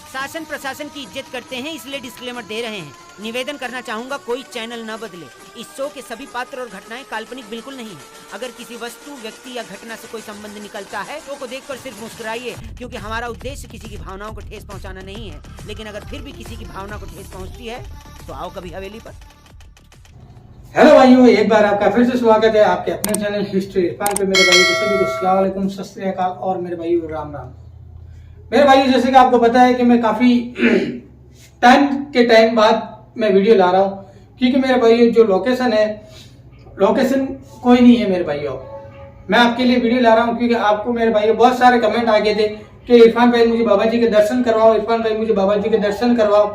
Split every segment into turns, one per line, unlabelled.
शासन प्रशासन की इज्जत करते हैं, इसलिए डिस्क्लेमर दे रहे हैं। निवेदन करना चाहूंगा, कोई चैनल न बदले। इस शो के सभी पात्र और घटनाएं काल्पनिक बिल्कुल नहीं है। अगर किसी वस्तु, व्यक्ति या घटना से कोई संबंध निकलता है तो को देखकर सिर्फ मुस्कुराइए, क्योंकि हमारा उद्देश्य किसी की भावनाओं को ठेस पहुंचाना नहीं है। लेकिन अगर फिर भी किसी की भावना को ठेस पहुंचती है तो आओ कभी हवेली पर।
हेलो भाइयों, एक बार आपका फिर से स्वागत है आपके अपने चैनल हिस्ट्री इरफान पे। मेरे भाइयों सभी को अस्सलाम वालेकुम, सत श्री अकाल और मेरे भाइयों राम राम। मेरे भाइयों, जैसे कि आपको पता है कि मैं काफी टाइम बाद मैं वीडियो ला रहा हूँ, क्योंकि मेरे भाइयों जो लोकेशन है, लोकेशन कोई नहीं है मेरे भाइयों। मैं आपके लिए वीडियो ला रहा हूँ क्योंकि आपको मेरे भाइयों बहुत सारे कमेंट आ गए थे कि इरफान भाई मुझे बाबा जी के दर्शन करवाओ, इरफान भाई मुझे बाबा जी के दर्शन करवाओ।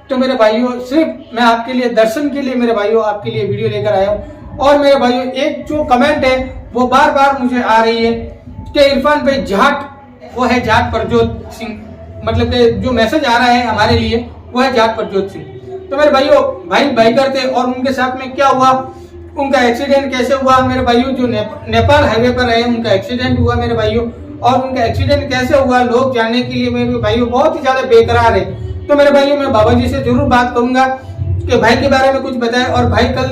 तो मेरे भाइयों सिर्फ मैं आपके लिए दर्शन के लिए मेरे भाइयों आपके लिए वीडियो लेकर आया हूँ। और मेरे भाइयों एक जो कमेंट है वो बार बार मुझे आ रही है कि इरफान भाई जाट, वो है जाट प्रजोत सिंह, मतलब कि जो मैसेज आ रहा है हमारे लिए वो है जाट प्रजोत सिंह। तो मेरे भाइयों भाई बाइकर थे और उनके साथ में क्या हुआ, उनका एक्सीडेंट कैसे हुआ मेरे भाइयों, जो नेपाल हाईवे पर है उनका एक्सीडेंट हुआ मेरे भाइयों। और उनका एक्सीडेंट कैसे हुआ लोग जानने के लिए मेरे भाइयों बहुत ही ज्यादा बेकरार है। तो मेरे भाइयों मैं बाबा जी से जरूर बात करूंगा कि भाई के बारे में कुछ बताएं और भाई कल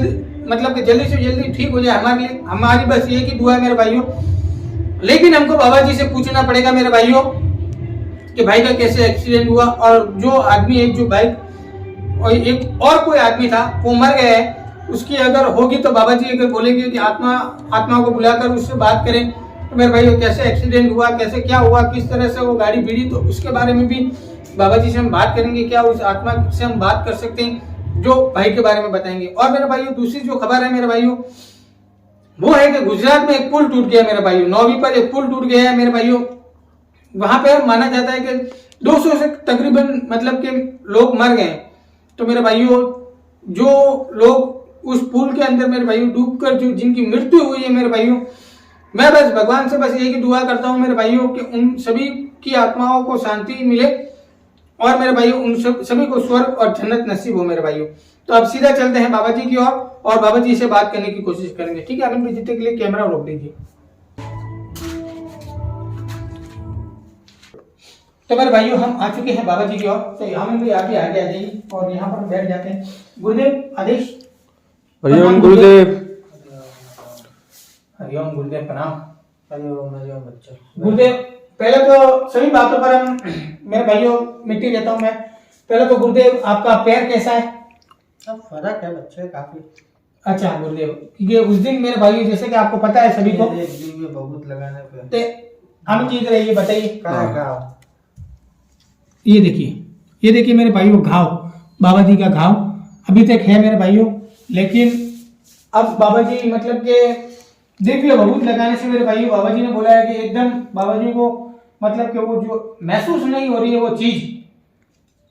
मतलब कि जल्दी से जल्दी ठीक हो जाए। हमारे लिए हमारी बस ये की दुआ है मेरे भाइयों। लेकिन हमको बाबा जी से पूछना पड़ेगा मेरे भाइयों कि भाई का कैसे एक्सीडेंट हुआ, और जो आदमी एक जो बाइक और एक और कोई आदमी था वो मर गया है, उसकी अगर होगी तो बाबा जी अगर बोलेंगे कि आत्मा को बुलाकर उससे बात करें तो मेरे भाइयों कैसे एक्सीडेंट हुआ, कैसे क्या हुआ, किस तरह से वो गाड़ी भिड़ी, तो उसके बारे में भी बाबा जी से हम बात करेंगे। क्या उस आत्मा से हम बात कर सकते हैं जो भाई के बारे में बताएंगे। और मेरे भाइयों दूसरी जो खबर है मेरे भाइयों वो है कि गुजरात में एक पुल टूट गया मेरे भाइयों। 9वीं पर एक पुल टूट गया है मेरे भाइयों। वहां पे माना जाता है कि 200 से तकरीबन मतलब के लोग मर गए। तो मेरे भाइयों जो लोग उस पुल के अंदर मेरे भाइयों डूबकर जो जिनकी मृत्यु हुई है मेरे भाइयों, मैं बस भगवान से बस यही दुआ करता हूँ मेरे भाइयों कि उन सभी की आत्माओं को शांति मिले और मेरे भाइयों उन सभी को स्वर्ग और जन्नत नसीब हो मेरे भाइयों। तो अब सीधा चलते हैं बाबा जी की ओर और बाबा जी से बात करने की कोशिश करेंगे। ठीक है, अभी जीतने के लिए कैमरा रोक दीजिए। तो मेरे भाइयों हम आ चुके हैं बाबा जी की ओर। तो यहाँ में भी आगे आ जाइए और यहाँ पर बैठ जाते हैं। गुरुदेव आदेश।
हरिओम गुरुदेव।
हरिओम गुरुदेव प्रणाम। हरिओम बच्चा। गुरुदेव पहले तो सभी बातों पर हम मेरे भाइयों मिट्टी लेता हूँ मैं। पहले तो गुरुदेव आपका पैर कैसा है?
अब फर्क है बच्चे काफी।
अच्छा गुरुदेव, क्योंकि उस दिन मेरे भाइयों जैसे कि आपको पता है सभी को
बहुत लगाने पे
हम चीज रही है, बताइए।
कहाँ
ये देखिए मेरे भाइयों घाव, बाबा जी का घाव अभी तक है मेरे भाइयों। लेकिन अब बाबा जी मतलब के दिव्य भभूत लगाने से मेरे भाइयों बाबा जी ने बोला है कि एकदम बाबा जी को मतलब कि वो जो महसूस नहीं हो रही है वो चीज,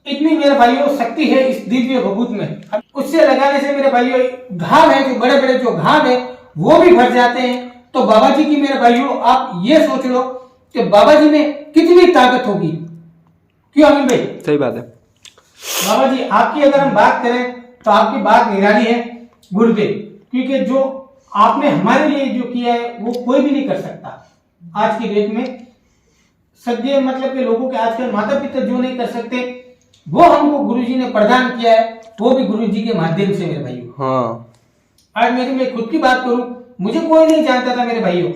इतनी मेरे भाइयों शक्ति है इस दिव्य भभूत में। उससे लगाने से मेरे भाइयों घाव है, जो बड़े बड़े जो घाव है वो भी भर जाते हैं। तो बाबा जी की मेरे भाइयों आप ये सोच लो कि बाबा जी में कितनी ताकत होगी। क्यों अमीन भाई?
सही बात है
बाबा जी आपकी अगर हम बात करें तो आपकी बात निराली है गुरुदेव, क्योंकि जो आपने हमारे लिए जो किया है वो कोई भी नहीं कर सकता। आज की डेट में सज्ञ मतलब के लोगों के आजकल माता पिता जो नहीं कर सकते वो हमको गुरुजी ने प्रदान किया है, वो भी गुरुजी के माध्यम से मेरे भाइयों।
हाँ,
आज मैं खुद की बात करूं, मुझे कोई नहीं जानता था मेरे भाइयों,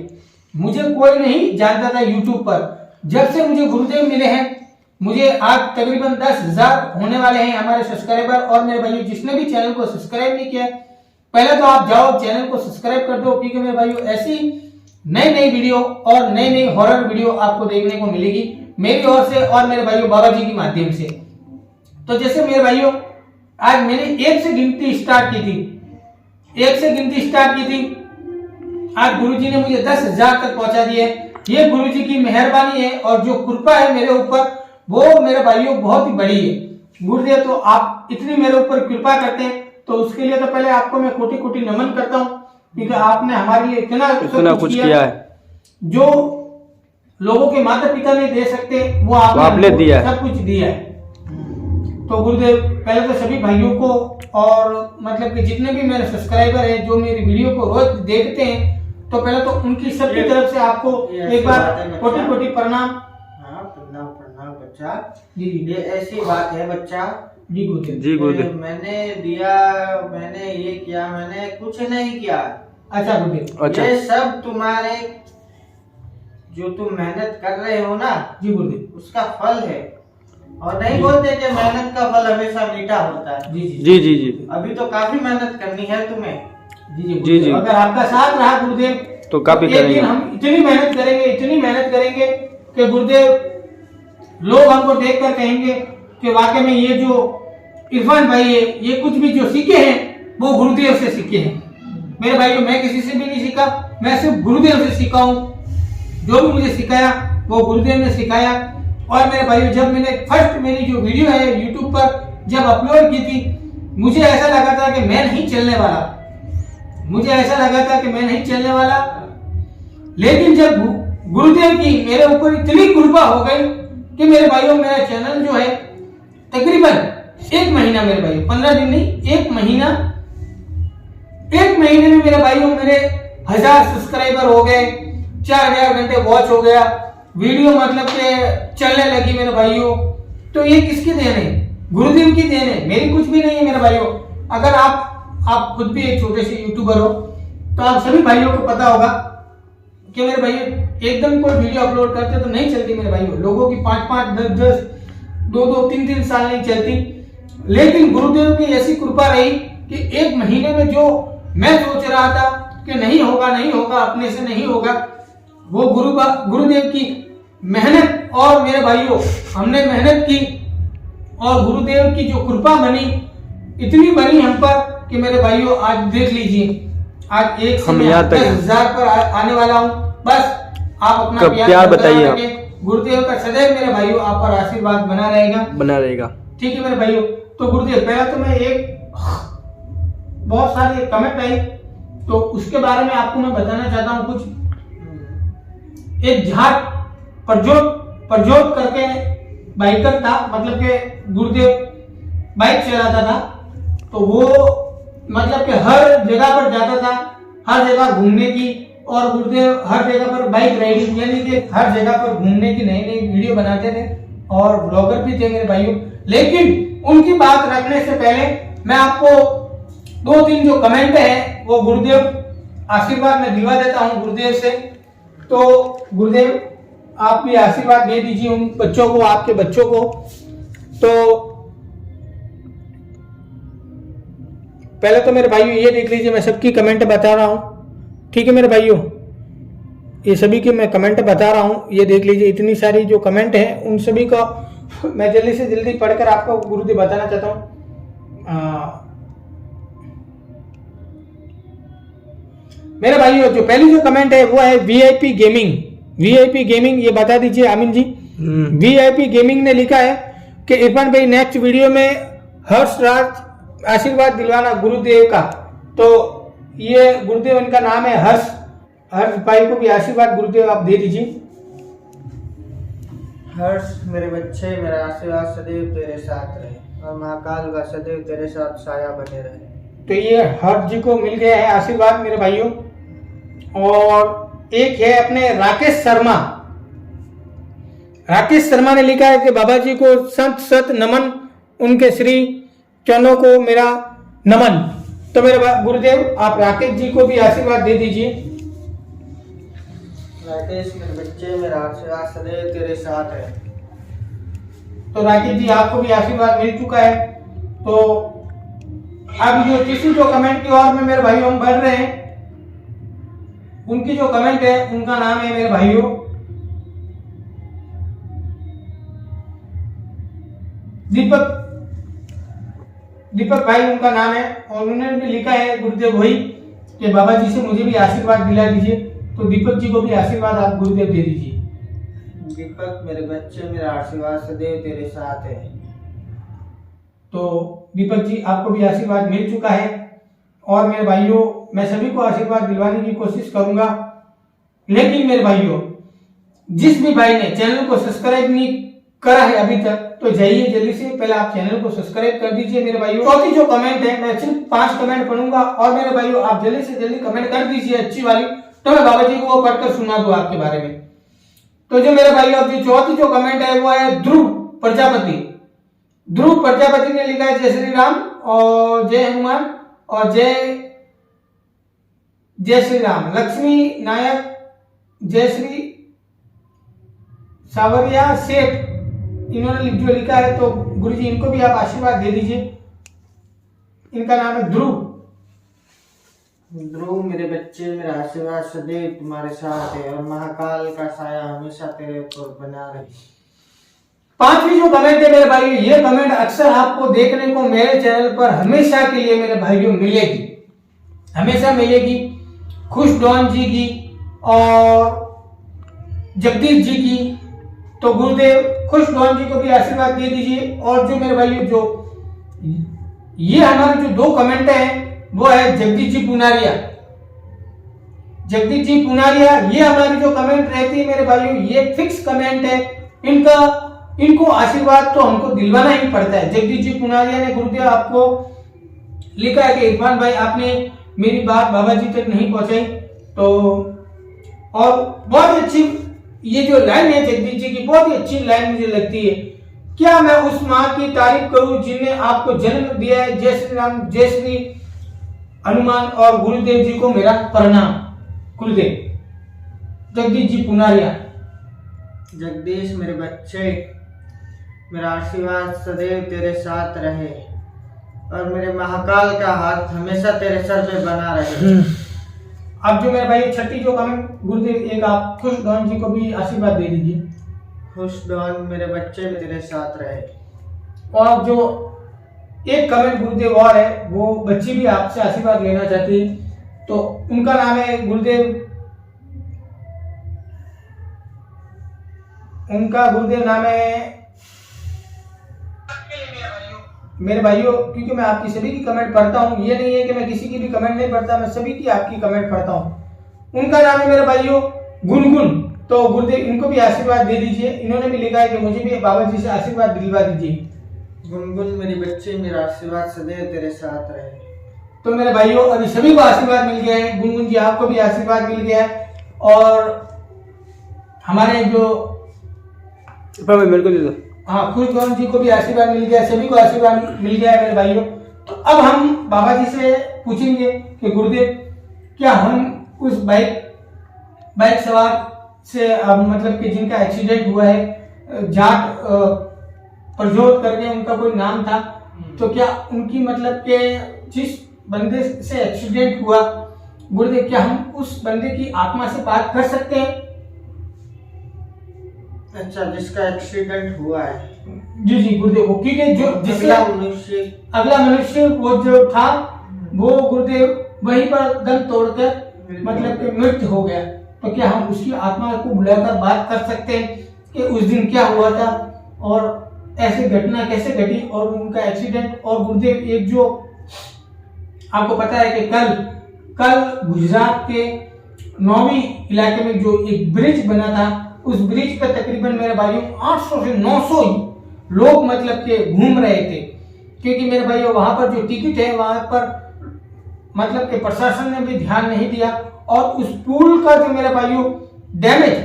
मुझे कोई नहीं जानता था यूट्यूब पर। जब से मुझे गुरुदेव मिले हैं, मुझे आज तकरीबन 10,000 होने वाले हैं हमारे सब्सक्राइबर। और मेरे भाइयों जिसने भी चैनल को सब्सक्राइब नहीं किया पहले तो आप जाओ चैनल को सब्सक्राइब कर दो, क्योंकि मेरे भाइयों ऐसी नई वीडियो और नई हॉरर वीडियो आपको देखने को मिलेगी मेरी ओर से और मेरे भाइयों बाबा जी के माध्यम से। तो जैसे मेरे भाइयों आज मैंने 1 से गिनती स्टार्ट की थी, 1 से गिनती स्टार्ट की थी, आज गुरुजी ने मुझे 10,000 तक पहुंचा दिया। ये गुरुजी की मेहरबानी है और जो कृपा है मेरे ऊपर वो मेरे भाइयों बहुत ही बड़ी है। गुरुदेव तो आप इतनी मेरे ऊपर कृपा करते हैं तो उसके लिए तो पहले आपको मैं कोटि कोटि नमन करता हूँ, क्योंकि आपने हमारे लिए इतना कुछ किया है जो लोगों के माता पिता नहीं दे सकते, वो आपने दिया सब कुछ दिया है। तो गुरुदेव पहले तो सभी भाइयों को और मतलब कि जितने भी मेरे सब्सक्राइबर हैं जो मेरी वीडियो को रोज देखते हैं, तो पहले तो उनकी सबकी तरफ से आपको एक बार कोटि कोटि प्रणाम।
प्रणाम प्रणाम बच्चा,
जी जी
ये ऐसी बात है बच्चा,
जी गुरुदेव।
जी गुरुदेव।
मैंने दिया, मैंने ये किया, मैंने कुछ नहीं किया।
अच्छा गुरुदेव।
अच्छा
ये सब तुम्हारे जो तुम मेहनत कर रहे हो ना,
जी गुरुदेव।
उसका फल है। और नहीं बोलते कि मेहनत का फल हमेशा मीठा होता है।
जी जी
जी जी जी
अभी तो काफी मेहनत करनी है तुम्हें।
जी
जी,
गुरुदेव।
जी।
अगर आपका साथ रहा गुरुदेव
तो काफी
एक दिन
करेंगे।
हम इतनी मेहनत करेंगे, इतनी मेहनत करेंगे कि गुरुदेव लोग हमको देखकर कहेंगे कि वाकई में ये जो इरफान भाई है, ये कुछ भी जो सीखे हैं वो गुरुदेव से सीखे हैं। मेरे भाइयों, मैं किसी से भी नहीं सीखा, मैं सिर्फ गुरुदेव से सीखा हूँ। जो भी मुझे सिखाया वो गुरुदेव ने सिखाया। और मेरे भाइयों, जब मैंने फर्स्ट मेरी जो वीडियो है यूट्यूब पर जब अपलोड की थी, मुझे ऐसा लगा था कि मैं नहीं चलने वाला, मुझे ऐसा लगा था कि मैं नहीं चलने वाला। लेकिन जब गुरुदेव की मेरे ऊपर इतनी कृपा हो गई कि मेरे भाइयों, मेरा चैनल जो है तकरीबन 1 महीना, मेरे भाइयों 15 दिन नहीं, 1 महीना, 1 महीने में मेरे भाइयों मेरे 1000 सब्सक्राइबर हो गए, 4000 घंटे वॉच हो गया, वीडियो मतलब के चलने लगी मेरे भाइयों। तो ये किसकी देन है? गुरुदेव की देन है, मेरी कुछ भी नहीं है मेरे भाइयों। अगर आप खुद भी एक छोटे से यूट्यूबर हो तो आप सभी भाइयों को पता होगा कि मेरे भाइयों एकदम कोई वीडियो अपलोड करते तो नहीं चलती मेरे भाइयों। लोगों की 5-5, 10-10, 2-2, 3-3 साल नहीं चलती। लेकिन गुरुदेव की ऐसी कृपा रही कि 1 महीने में जो मैं सोच रहा था कि नहीं होगा, नहीं होगा, अपने से नहीं होगा, वो गुरुदेव की मेहनत, और मेरे भाइयों हमने मेहनत की और गुरुदेव की जो कृपा बनी, इतनी बनी हम पर कि मेरे भाइयों आज देख लीजिए, आज 1 से 10,000 पर आने वाला हूँ। बस आप अपना प्यार
बताइए आप।
गुरुदेव का सदैव मेरे भाइयों आप पर आशीर्वाद बना रहेगा। ठीक है मेरे भाइयों। तो गुरुदेव, पहला तो मैं एक बहुत सारी कमेंट आई तो उसके बारे में आपको मैं बताना चाहता हूँ कुछ। एक झाट प्रजोत करके बाइकर था, मतलब के गुरुदेव बाइक चलाता था, तो वो मतलब कि हर जगह पर जाता था, हर जगह घूमने की, और गुरुदेव हर जगह पर बाइक राइडिंग यानी कि हर जगह पर घूमने की नई नई वीडियो बनाते थे और ब्लॉगर भी थे मेरे भाइयों। लेकिन उनकी बात रखने से पहले मैं आपको 2-3 जो कमेंट है वो गुरुदेव आशीर्वाद में दिलवा देता हूँ गुरुदेव से। तो गुरुदेव आप भी आशीर्वाद दे दीजिए उन बच्चों को, आपके बच्चों को। तो पहले तो मेरे भाइयों ये देख लीजिए, मैं सबकी कमेंट बता रहा हूँ, ठीक है मेरे भाइयों, ये सभी की मैं कमेंट बता रहा हूँ, ये देख लीजिए इतनी सारी जो कमेंट है उन सभी का मैं जल्दी से जल्दी पढ़कर आपको गुरुदेव बताना चाहता हूँ। मेरे भाइयों, जो पहली जो कमेंट है वो है वीआईपी गेमिंग, ये बता दीजिए आमिन जी। वीआईपी गेमिंग ने लिखा है कि इरफान भाई नेक्स्ट वीडियो में हर्ष राज आशीर्वाद दिलवाना गुरुदेव का। तो ये गुरुदेव इनका नाम है हर्ष भाई को भी आशीर्वाद गुरुदेव आप दे दीजिए।
हर्ष मेरे बच्चे, मेरा आशीर्वाद सदैव तेरे साथ रहे और महाकाल का सदैव तेरे साथ साया बने रहे।
तो ये हर्ष जी को मिल गया है आशीर्वाद मेरे भाइयों। और एक है अपने राकेश शर्मा ने लिखा है कि बाबा जी को सत नमन, उनके श्री चरणों को मेरा नमन। तो मेरे गुरुदेव आप राकेश जी को भी आशीर्वाद दे दीजिए।
राकेश मेरे बच्चे, मेरा आशीर्वाद सदैव तेरे साथ है।
तो राकेश जी आपको भी आशीर्वाद मिल चुका है। तो अब जो किसी जो कमेंट की ओर में मेरे भाइयों हम बढ़ रहे हैं, उनकी जो कमेंट है उनका नाम है मेरे भाइयों दीपक भाई उनका नाम है। और उन्होंने भी लिखा है गुरुदेव भाई कि बाबा जी से मुझे भी आशीर्वाद दिला दीजिए। तो दीपक जी को भी आशीर्वाद आप गुरुदेव दे दीजिए।
दीपक मेरे बच्चे, मेरा आशीर्वाद सदैव तेरे साथ है।
तो दीपक जी आपको भी आशीर्वाद मिल चुका है। और मेरे भाइयों, मैं सभी को आशीर्वाद दिलवाने की कोशिश करूंगा। लेकिन मेरे भाइयों, जिस भी भाई ने चैनल को सब्सक्राइब नहीं करा है अभी तक, तो जाइए जल्दी से पहले आप चैनल को सब्सक्राइब कर दीजिए मेरे भाइयों। चौथी जो कमेंट है, मैं सिर्फ 5 कमेंट पढ़ूंगा और मेरे भाइयों आप जल्दी से जल्दी कमेंट कर दीजिए अच्छी वाली, तो मैं बाबा जी को वो पढ़कर सुना दूं आपके बारे में। तो जो मेरे भाइयों, अब चौथी जो कमेंट है वो है प्रजापति। ध्रुव प्रजापति ने लिखा है जय श्री राम और जय हनुमान और जय श्री राम। लक्ष्मी नायक जय श्री सावरिया सेठ इन्होंने जो लिखा है, तो गुरुजी इनको भी आप आशीर्वाद दे दीजिए। इनका नाम है ध्रुव।
ध्रुव मेरे बच्चे, मेरा आशीर्वाद सदैव तुम्हारे साथ है और महाकाल का साया हमेशा तेरे ऊपर बना रहे।
पांचवी जो कमेंट है मेरे भाइयों, ये कमेंट अक्सर आपको देखने को मेरे चैनल पर हमेशा के लिए मेरे भाइयों मिलेगी, हमेशा मिलेगी। खुश डॉन जी की और जगदीश जी की, तो गुरुदेव खुश डॉन जी को भी आशीर्वाद दे दीजिए। और जो मेरे भाइयों जो ये हमारे जो दो कमेंट हैं वो है जगदीश जी पुनारिया। जगदीश जी पुनारिया, ये हमारी जो कमेंट रहती है मेरे भाइयों, ये फिक्स कमेंट है। इनको आशीर्वाद तो हमको दिलवाना ही पड़ता है। जगदीश जी पुनारिया ने गुरुदेव आपको लिखा है कि इरफान भाई आपने मेरी बात बाबा जी तक नहीं पहुंचाई, तो और बहुत अच्छी ये जो लाइन है जगदीश जी की, बहुत ही अच्छी लाइन मुझे लगती है। क्या मैं उस माँ की तारीफ करूं जिनने आपको जन्म दिया है। जय श्री राम, जय श्री हनुमान और गुरुदेव जी को मेरा प्रणाम। गुरुदेव। जगदीश जी पुनारिया।
जगदीश मेरे बच्चे, मेरा आशीर्वाद सदैव तेरे साथ रहे और मेरे महाकाल का हाथ हमेशा तेरे सर पे बना रहे।
अब जो मेरे भाई छठी जो कमेंट गुरुदेव, एक आप खुश डॉन जी को भी आशीर्वाद दे दीजिए।
खुश डॉन मेरे बच्चे तेरे साथ रहे।
और जो एक कमेंट गुरुदेव और है, वो बच्ची भी आपसे आशीर्वाद लेना चाहती है, तो उनका नाम है गुरुदेव, उनका गुरुदेव नाम है मेरे भाइयों, क्योंकि मैं आपकी सभी की कमेंट पढ़ता हूँ, ये नहीं है कि मैं किसी की भी कमेंट नहीं पढ़ता, मैं सभी की आपकी कमेंट पढ़ता हूँ। उनका नाम है मेरे भाइयों गुनगुन, तो गुरुदेव इनको भी आशीर्वाद दे दीजिए। इन्होंने भी लिखा है कि मुझे भी बाबा जी से आशीर्वाद दिलवा दीजिए।
गुनगुन मेरे बच्चे, मेरा आशीर्वाद सदैव तेरे साथ रहे।
तो मेरे भाइयों अभी सभी को आशीर्वाद मिल गया है। गुनगुन जी आपको भी आशीर्वाद मिल गया है और हमारे जो
मेरे को दे दो।
हाँ, खुश डॉन जी को भी आशीर्वाद मिल गया, सभी को आशीर्वाद मिल गया है मेरे भाइयों। तो अब हम बाबा जी से पूछेंगे कि गुरुदेव क्या हम उस बाइक सवार से मतलब कि जिनका एक्सीडेंट हुआ है, जाट प्रजोत करके उनका कोई नाम था, तो क्या उनकी मतलब के जिस बंदे से एक्सीडेंट हुआ गुरुदेव, क्या हम उस बंदे की आत्मा से बात कर सकते हैं?
अच्छा, जिसका एक्सीडेंट हुआ है।
जी जी गुरुदेव, क्योंकि जो जिसका अगला मनुष्य वो जो था वो गुरुदेव वहीं पर दम तोड़कर मतलब कि मृत्यु हो गया, तो क्या हम उसकी आत्मा को बुलाकर बात कर सकते हैं कि उस दिन क्या हुआ था और ऐसी घटना कैसे घटी और उनका एक्सीडेंट? और गुरुदेव एक जो आपको पता है कि कल गुजरात के नौवी इलाके में जो एक ब्रिज बना था, उस ब्रिज पर तकरीबन मेरे भाइयों 800 से 900 लोग मतलब के घूम रहे थे, क्योंकि मेरे भाइयों वहां पर जो टिकट है वहां पर मतलब के प्रशासन ने भी ध्यान नहीं दिया और उस पुल का जो मेरे भाइयों डैमेज,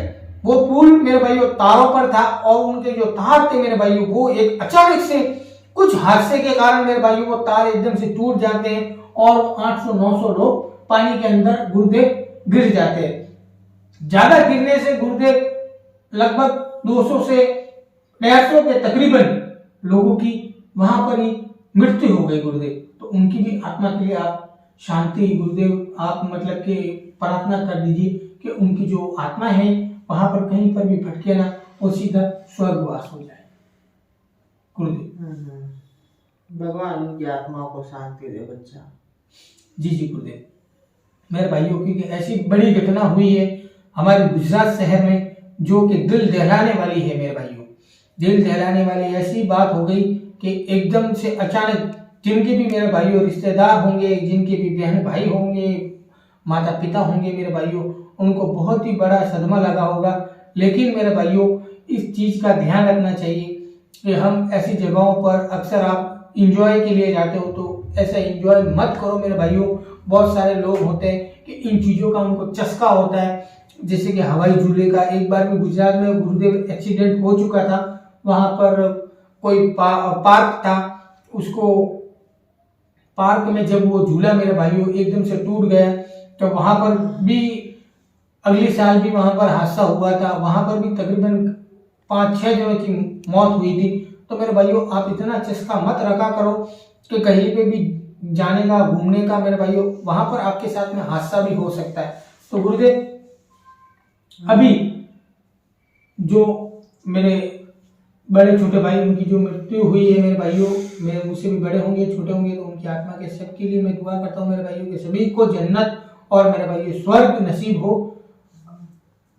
वो पुल मेरे भाइयों तारों पर था और उनके जो तार थे मेरे भाइयों वो एक अचानक से कुछ हादसे के कारण मेरे भाइयों वो तार एकदम से टूट जाते हैं और 800-900 लोग पानी के अंदर गुरुदेव गिर जाते हैं। ज्यादा गिरने से गुरुदेव लगभग 200 से 150 के तकरीबन लोगों की वहां पर ही मृत्यु हो गई गुरुदेव। तो उनकी भी आत्मा के लिए आप शांति गुरुदेव आप मतलब के प्रार्थना कर दीजिए कि उनकी जो आत्मा है वहां पर कहीं पर भी भटके ना, वो सीधा स्वर्गवास हो जाए गुरुदेव।
भगवान उनकी आत्मा को शांति दे बच्चा।
जी जी गुरुदेव। मेरे भाइयों की ऐसी बड़ी घटना हुई है हमारे गुजरात शहर में जो कि दिल दहलाने वाली है मेरे भाइयों, दिल दहलाने वाली ऐसी बात हो गई कि एकदम से अचानक जिनके भी मेरे भाइयों रिश्तेदार होंगे, जिनके भी बहन भाई होंगे, माता पिता होंगे मेरे भाइयों, उनको बहुत ही बड़ा सदमा लगा होगा। लेकिन मेरे भाइयों इस चीज़ का ध्यान रखना चाहिए कि हम ऐसी जगहों पर अक्सर आप इंजॉय के लिए जाते हो तो ऐसा इंजॉय मत करो मेरे भाइयों। बहुत सारे लोग होते हैं कि इन चीज़ों का उनको चस्का होता है, जैसे कि हवाई झूले का। एक बार भी गुजरात में गुरुदेव एक्सीडेंट हो चुका था, वहाँ पर कोई पार्क था, उसको पार्क में जब वो झूला मेरे भाइयों एकदम से टूट गया, तो वहां पर भी अगले साल भी वहां पर हादसा हुआ था, वहां पर भी तकरीबन 5-6 जनों की मौत हुई थी। तो मेरे भाइयों आप इतना चस्का मत रखा करो कि कहीं पे भी जाने का, घूमने का मेरे भाइयों, वहां पर आपके साथ में हादसा भी हो सकता है। तो गुरुदेव अभी जो मेरे बड़े छोटे भाई उनकी जो मृत्यु हुई है मेरे भाइयों, मेरे मुझसे भी बड़े होंगे छोटे होंगे, तो उनकी आत्मा के सबके लिए मैं दुआ करता हूँ मेरे भाइयों के सभी को जन्नत और मेरे भाइयों स्वर्ग नसीब हो।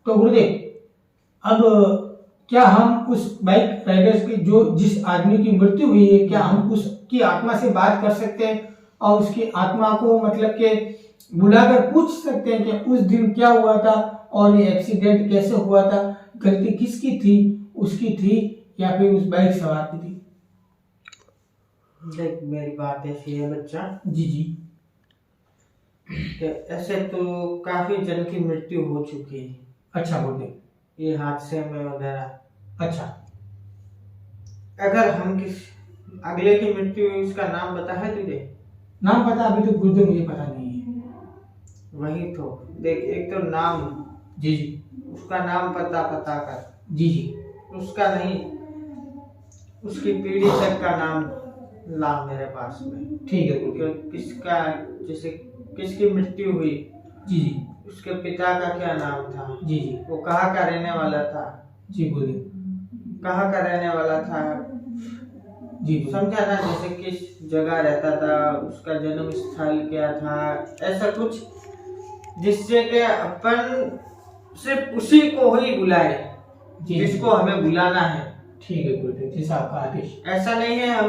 तो गुरुदेव अब क्या हम उस बाइक राइडर्स की जो जिस आदमी की मृत्यु हुई है, क्या हम उसकी आत्मा से बात कर सकते हैं और उसकी आत्मा को मतलब के बुलाकर पूछ सकते हैं कि उस दिन क्या हुआ था और ये एक्सीडेंट कैसे हुआ था, गलती किसकी थी, उसकी थी या फिर उस बाइक सवार की थी?
देख मेरी बात ऐसी है बच्चा
जी जी।
कि ऐसे तो काफी जन की मृत्यु हो चुकी है,
अच्छा गुरुदेव।
ये हादसे में वगैरह।
अच्छा,
अगर हम किस अगले की मृत्यु हुई, उसका नाम पता है तुझे?
नाम पता अभी तो गुरुदेव मुझे पता नहीं है।
वही तो देख, एक तो नाम,
जी जी
उसका नाम पता कर,
जी जी।
उसका नहीं, उसकी पीढ़ी तक का नाम ला मेरे पास में।
ठीक है गुरुदेव।
किसका, जैसे किसकी मृत्यु हुई,
जी जी
उसके पिता का क्या नाम था,
जी जी
वो कहाँ का रहने वाला था,
जी गुरुदेव।
कहाँ का रहने वाला था,
जी गुरुदेव।
समझा ना? जैसे किस जगह रहता था, उसका जन्म स्थल क्या था, ऐसा कुछ जिससे कि अपन सिर्फ उसी को ही बुलाए
जी
जिसको हमें बुलाना है।
ठीक है गुरुदेव, जैसा आपका आदेश।
ऐसा नहीं है हम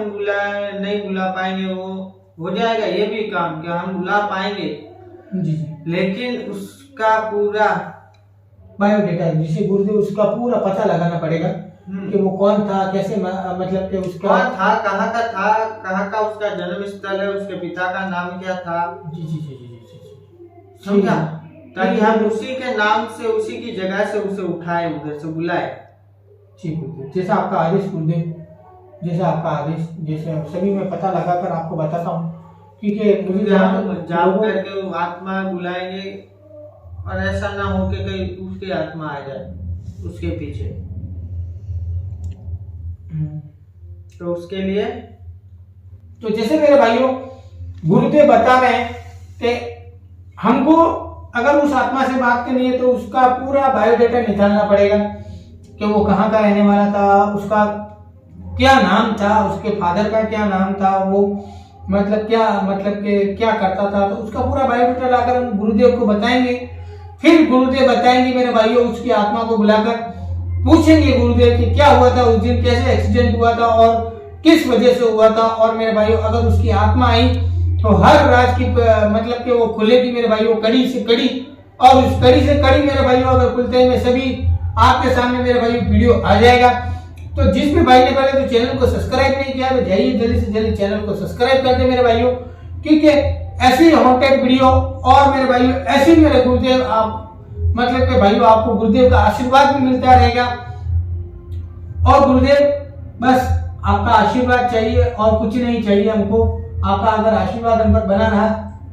नहीं बुला पाएंगे, वो हो जाएगा ये भी काम कि हम बुला पाएंगे,
जी जी।
लेकिन उसका पूरा
बायोडेटा जिसे गुरुदेव उसका पूरा पता लगाना पड़ेगा कि वो कौन था, कैसे मतलब कि उसका
कौन था, कहाँ का उसका जन्म स्थल है, उसके पिता का नाम क्या था।
जी जी जी जी जी जी।
समझा? ताकि हम उसी के नाम से, उसी की जगह से उसे उठाए, उधर से बुलाए।
ठीक गुरुदेव, जैसा आपका आदेश गुरुदेव, जैसा आपका आदेश, जैसे सभी मैं पता लगाकर आपको बताता हूँ, क्योंकि मुझे
जाप करके वो आत्मा बुलाएंगे और ऐसा ना हो कि कहीं उसकी आत्मा आ जाए उसके पीछे। तो उसके लिए
तो जैसे मेरे भाइयों गुरुदेव बता रहे हैं कि हमको अगर उस आत्मा से बात करनी है तो उसका पूरा बायोडेटा निकालना पड़ेगा कि वो कहाँ का रहने वाला था, उसका क्या नाम था, उसके फादर का क्या नाम था, वो मतलब क्या करता था, तो उसका पूरा बायोडेटा लाकर हम गुरुदेव को बताएंगे। फिर गुरुदेव बताएंगे मेरे भाइयों, उसकी आत्मा को बुलाकर पूछेंगे गुरुदेव कि क्या हुआ था उस दिन, कैसे एक्सीडेंट हुआ था और किस वजह से हुआ था। और मेरे भाइयों अगर उसकी आत्मा आई तो हर राज की मतलब कि वो खुलेगी मेरे भाइयों, कड़ी से कड़ी, और उस कड़ी से कड़ी मेरे भाइयों अगर खुलते हैं सभी आपके सामने मेरे भाइयों वीडियो आ जाएगा। तो जिस भी भाई ने पहले तो चैनल को सब्सक्राइब नहीं किया तो जाइए जल्दी से जल्दी चैनल को सब्सक्राइब कर दे मेरे भाइयों, क्योंकि ऐसी हॉन्टेड वीडियो और मेरे भाइयों ऐसे मेरे गुरुदेव आप मतलब कि भाइयों आपको गुरुदेव का आशीर्वाद भी मिलता रहेगा। और गुरुदेव बस आपका आशीर्वाद चाहिए और कुछ नहीं चाहिए हमको। आपका अगर आशीर्वाद हम पर बना रहा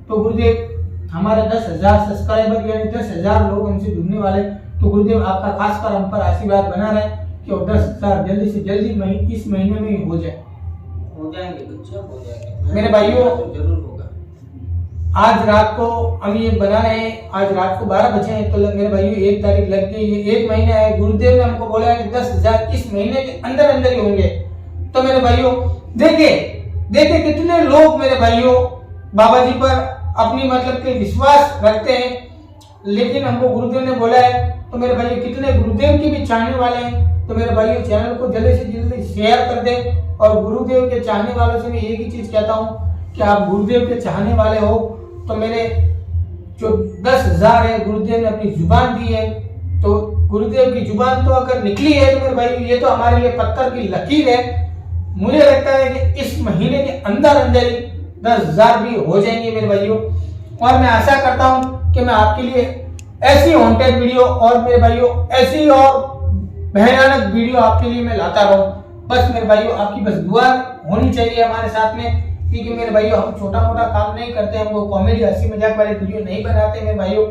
तो गुरुदेव हमारे 10,000 सब्सक्राइबर यानी 10,000 लोग हमसे जुड़ने वाले, तो गुरुदेव आपका खासकर हम पर आशीर्वाद बना रहे कि 10,000 जल्दी से जल्दी इस महीने में ही हो जाए।
हो जाएंगे बच्चा, हो जाएंगे
मेरे भाइयों
जरूर होगा।
आज रात को हम ये बना रहे हैं, आज रात को 12 बजे हैं, तो मेरे भाइयों 1 तारीख लग गई, ये 1 महीना है। गुरुदेव ने हमको बोला है कि 10,000 इस महीने के अंदर अंदर ही होंगे। तो मेरे भाइयों देखे कितने लोग मेरे भाइयों बाबा जी पर अपनी मतलब के विश्वास रखते हैं, लेकिन हमको गुरुदेव ने बोला है। तो मेरे भाइयों कितने गुरुदेव की भी चाहने वाले हैं, तो मेरे भाइयों चैनल को जल्दी से जल्दी शेयर कर दे। और गुरुदेव के चाहने वालों से मैं एक ही चीज कहता हूँ कि आप गुरुदेव के चाहने वाले हो तो मेरे जो 10,000 है गुरुदेव ने अपनी जुबान दी है, तो गुरुदेव की जुबान तो अगर निकली है तो मेरे भाई ये तो हमारे लिए पत्थर की लकीर है। मुझे लगता है कि इस महीने के अंदर अंदर ही 10,000 भी हो जाएंगे मेरे भाइयों। और मैं आशा करता हूँ कि मैं आपके लिए ऐसी हॉन्टेड वीडियो और मेरे भाइयों ऐसी और भयानक वीडियो आपके लिए मैं लाता रहूँ। बस मेरे भाइयों आपकी बस दुआ होनी चाहिए हमारे साथ में, क्योंकि मेरे भाइयों हम छोटा मोटा काम नहीं करते, हम वो कॉमेडी हंसी मजाक वाले वीडियो नहीं बनाते मेरे भाइयों।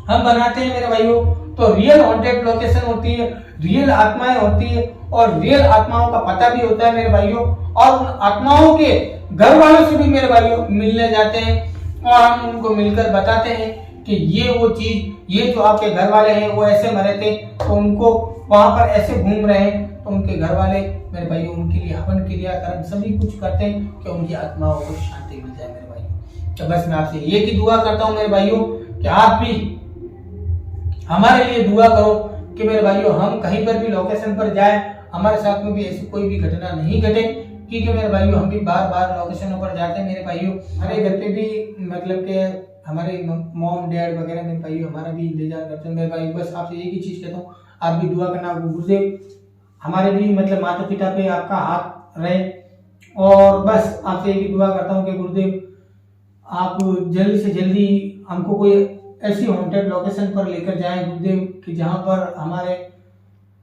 हम बनाते हैं मेरे भाइयों तो रियल हॉन्टेड लोकेशन होती है, रियल आत्माएं होती है और रियल आत्माओं का पता भी होता है मेरे भाइयों, और उन आत्माओं के घर वालों से भी मेरे भाइयों मिलने जाते हैं और हम उनको मिलकर बताते हैं कि ये वो चीज, ये जो आपके घर वाले हैं वो ऐसे मरे थे तो उनको वहां पर ऐसे घूम रहे हैं, तो उनके घर वाले मेरे भाइयों उनके लिए हवन क्रिया कर्म सभी कुछ करते हैं कि उनकी आत्माओं को शांति मिल जाए मेरे भाइयों। तो बस मैं आपसे ये की दुआ करता हूँ मेरे भाइयों कि आप भी हमारे लिए दुआ करो कि मेरे भाइयों हम कहीं पर भी लोकेशन पर जाए हमारे साथ में भी ऐसी कोई भी घटना नहीं घटे, क्योंकि मेरे भाइयों हम भी बार बार लोकेशनों पर जाते हैं मेरे भाइयों। हमारे घर पे भी मतलब के हमारे मॉम डैड वगैरह मेरे भाइयों हमारा भी इंतजार करते हैं मेरे भाई। बस आपसे एक ही चीज कहता हूँ, आप भी दुआ करना गुरुदेव हमारे भी मतलब माता पिता पे आपका हाथ रहे, और बस आपसे एक ही दुआ करता हूँ कि गुरुदेव आप जल्दी से जल्दी हमको कोई ऐसी हॉन्टेड लोकेशन पर लेकर जाएं गुरुदेव कि जहाँ पर हमारे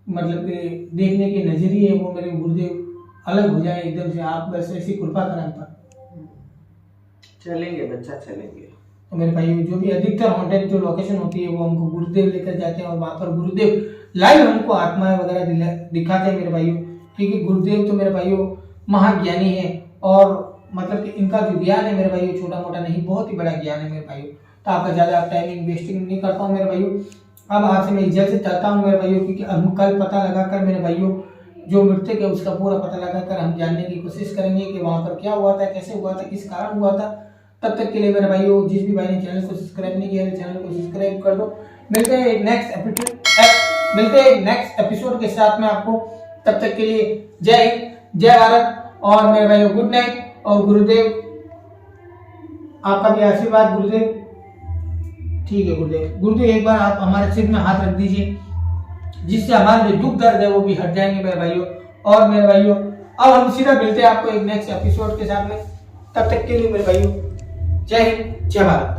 मतलब के देखने के नजरिए वो मेरे गुरुदेव अलग हो जाए एकदम से। आप बस ऐसी कृपा करें हम पर।
चलेंगे बच्चा, चलेंगे।
तो मेरे भाई जो भी अधिकतर हॉन्टेड जो लोकेशन होती है वो हमको गुरुदेव लेकर जाते हैं और वहाँ पर गुरुदेव लाइव हमको आत्माएं वगैरह दिखाते हैं मेरे भाइयों, क्योंकि गुरुदेव तो मेरे भाइयों महाज्ञानी है और मतलब कि इनका जो ज्ञान है मेरे भाइयों छोटा मोटा नहीं, बहुत ही बड़ा ज्ञान है मेरे भाइयों। तो आपका ज़्यादा टाइमिंग वेस्टिंग नहीं करता हूँ मेरे भाइयों। अब आपसे मैं इजाज़त चाहता हूँ मेरे भाइयों, क्योंकि हम कल पता लगाकर मेरे भाइयों जो मृतक है उसका पूरा पता लगाकर हम जानने की कोशिश करेंगे कि वहाँ पर क्या हुआ था, कैसे हुआ था, किस कारण हुआ था। तब तक के लिए मेरे भाइयों जिस भी भाई ने चैनल को सब्सक्राइब नहीं किया है चैनल को सब्सक्राइब कर दो। मिलते हैं नेक्स्ट एपिसोड के साथ में आपको। तब तक के लिए जय हिंद, जय भारत और मेरे भाइयों गुड नाइट। और गुरुदेव आपका भी आशीर्वाद गुरुदेव। ठीक है गुरुदेव एक बार आप हमारे सिर में हाथ रख दीजिए, जिससे हमारे जो दुख दर्द है वो भी हट जाएंगे मेरे भाइयों। और मेरे भाइयों अब हम सीधा मिलते हैं आपको एक नेक्स्ट एपिसोड के साथ में। तब तक के लिए मेरे भाइयों जय हिंद, जय भारत।